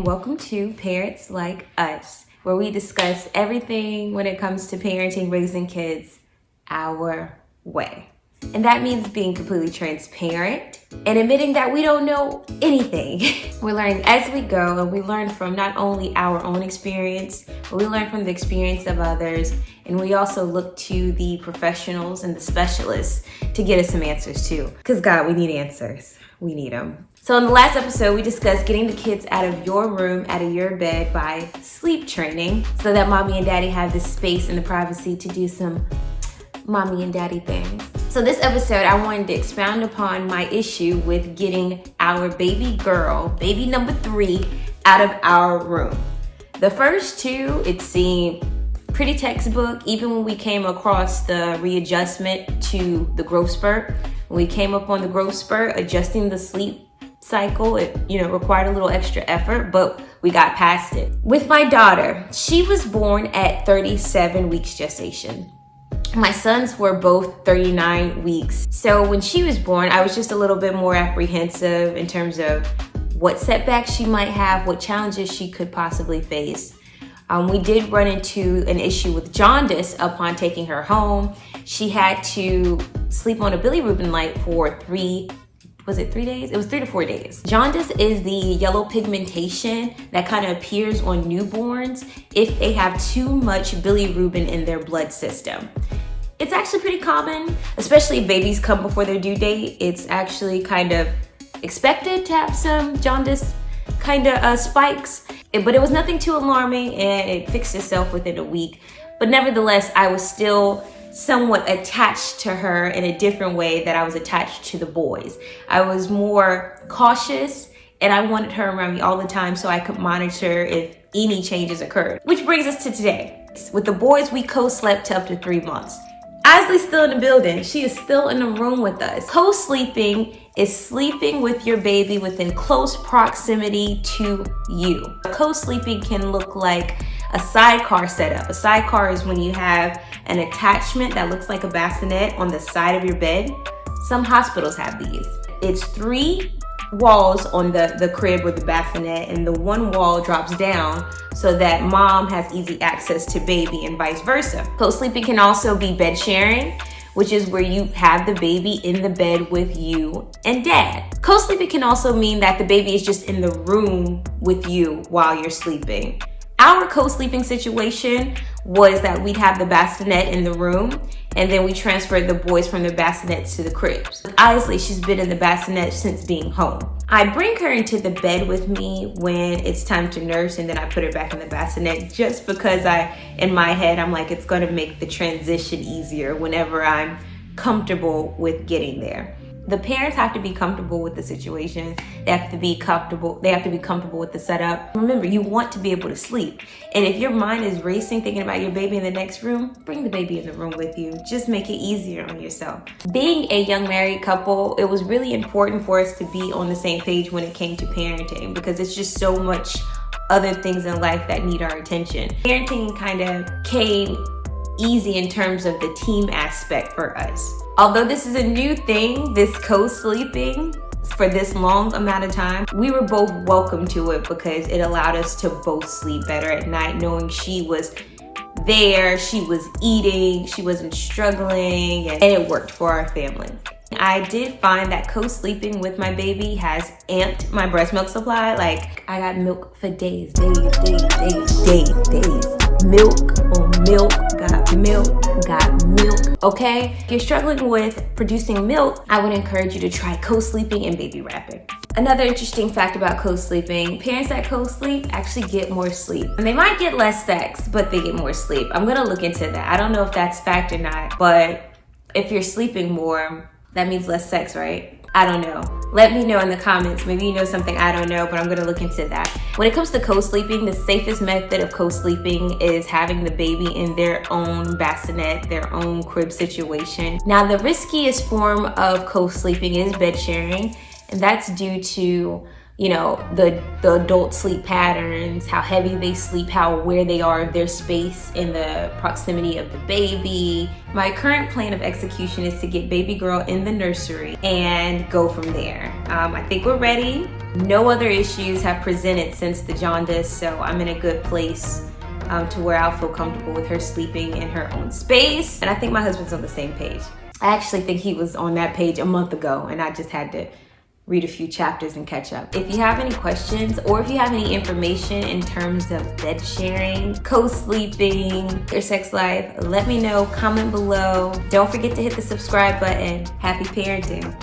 welcome to Parents Like Us, where we discuss everything when it comes to parenting, raising kids our way. And that means being completely transparent and admitting that we don't know anything. We're learning as we go, and we learn from not only our own experience, but we learn from the experience of others. And we also look to the professionals and the specialists to get us some answers too. Because God, we need answers. We need them. So in the last episode, we discussed getting the kids out of your room, out of your bed by sleep training so that mommy and daddy have the space and the privacy to do some mommy and daddy things. So this episode, I wanted to expound upon my issue with getting our baby girl, baby number 3, out of our room. The first 2, it seemed pretty textbook, even when we came across the readjustment to the growth spurt. When we came up on the growth spurt, adjusting the sleep cycle, it required a little extra effort, but we got past it. With my daughter, she was born at 37 weeks gestation. My sons were both 39 weeks. So when she was born, I was just a little bit more apprehensive in terms of what setbacks she might have, what challenges she could possibly face. We did run into an issue with jaundice upon taking her home. She had to sleep on a bilirubin light for 3 days? It was 3 to 4 days. Jaundice is the yellow pigmentation that kind of appears on newborns if they have too much bilirubin in their blood system. It's actually pretty common, especially if babies come before their due date. It's actually kind of expected to have some jaundice kind of spikes, but it was nothing too alarming and it fixed itself within a week. But nevertheless, I was still somewhat attached to her in a different way that I was attached to the boys. I was more cautious and I wanted her around me all the time so I could monitor if any changes occurred. Which brings us to today. With the boys, we co-slept up to 3 months. Isley's still in the building. She is still in the room with us. Co-sleeping is sleeping with your baby within close proximity to you. Co-sleeping can look like a sidecar setup. A sidecar is when you have an attachment that looks like a bassinet on the side of your bed. Some hospitals have these. It's 3 walls on the crib or the bassinet, and the one wall drops down so that mom has easy access to baby and vice versa. Co-sleeping can also be bed sharing, which is where you have the baby in the bed with you and dad. Co-sleeping can also mean that the baby is just in the room with you while you're sleeping. Our co-sleeping situation was that we'd have the bassinet in the room, and then we transferred the boys from the bassinets to the cribs. With Isley, she's been in the bassinet since being home. I bring her into the bed with me when it's time to nurse, and then I put her back in the bassinet just because in my head, I'm like, it's gonna make the transition easier whenever I'm comfortable with getting there. The parents have to be comfortable with the situation. They have to be comfortable with the setup. Remember, you want to be able to sleep. And if your mind is racing thinking about your baby in the next room, bring the baby in the room with you. Just make it easier on yourself. Being a young married couple, it was really important for us to be on the same page when it came to parenting, because it's just so much other things in life that need our attention. Parenting kind of came easy in terms of the team aspect for us. Although this is a new thing, this co-sleeping for this long amount of time, we were both welcome to it because it allowed us to both sleep better at night, knowing she was there, she was eating, she wasn't struggling, and it worked for our family. I did find that co-sleeping with my baby has amped my breast milk supply. Like, I got milk for days. Milk on milk, got milk, okay? If you're struggling with producing milk, I would encourage you to try co-sleeping and baby wrapping. Another interesting fact about co-sleeping, parents that co-sleep actually get more sleep. And they might get less sex, but they get more sleep. I'm gonna look into that. I don't know if that's fact or not, but if you're sleeping more, that means less sex, right? I don't know. Let me know in the comments. Maybe you know something I don't know, but I'm gonna look into that. When it comes to co-sleeping, the safest method of co-sleeping is having the baby in their own bassinet, their own crib situation. Now, the riskiest form of co-sleeping is bed sharing, and that's due to the adult sleep patterns, how heavy they sleep, where they are, their space in the proximity of the baby. My current plan of execution is to get baby girl in the nursery and go from there. I think we're ready. No other issues have presented since the jaundice, so I'm in a good place to where I'll feel comfortable with her sleeping in her own space. And I think my husband's on the same page. I actually think he was on that page a month ago, and I just had to read a few chapters and catch up. If you have any questions, or if you have any information in terms of bed sharing, co-sleeping, your sex life, let me know, comment below. Don't forget to hit the subscribe button. Happy parenting.